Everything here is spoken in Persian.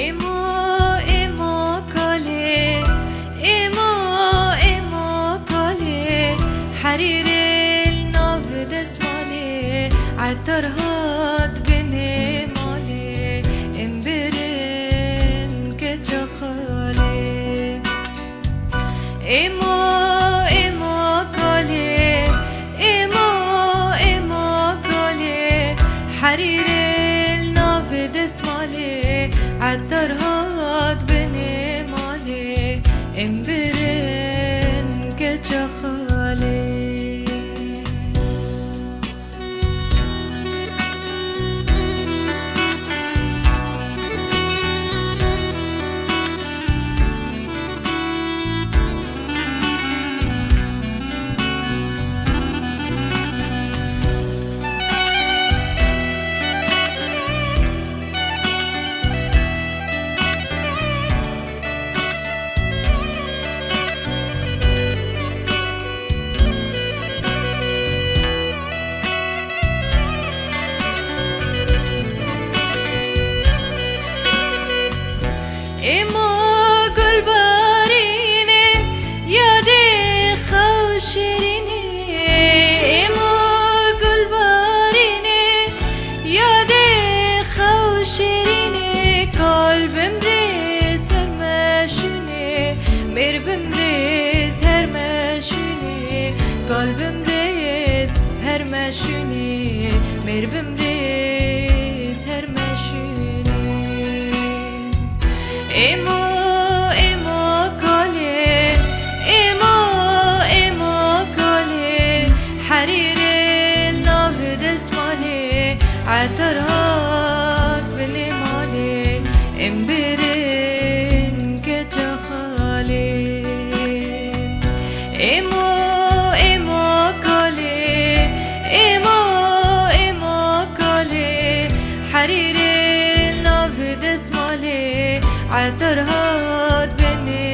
ایمو ایمو کاله ایمو ایمو کاله حریر الناف دستماله عطر هات بني ماله امبرن كجخاله ایمو ایمو کاله ایمو ایمو کاله حریر الناف دستماله عطر هات بني ماله امبرن كجخاله ایمو گل بارینه یاد خوشرینه ایمو گل بارینه یاد خوشرینه قلبم ریز هر مشونه مربم ریز هر مشونه قلبم ریز هر مشونه مربم ریز هر مشونه ایمو ایمو کاله ایمو ایمو کاله حریر الناف دستماله عطر هات بني ماله امبرن كجخاله ایمو ایمو کاله ایمو ایمو کاله حریر الناف دستماله عطر هات بني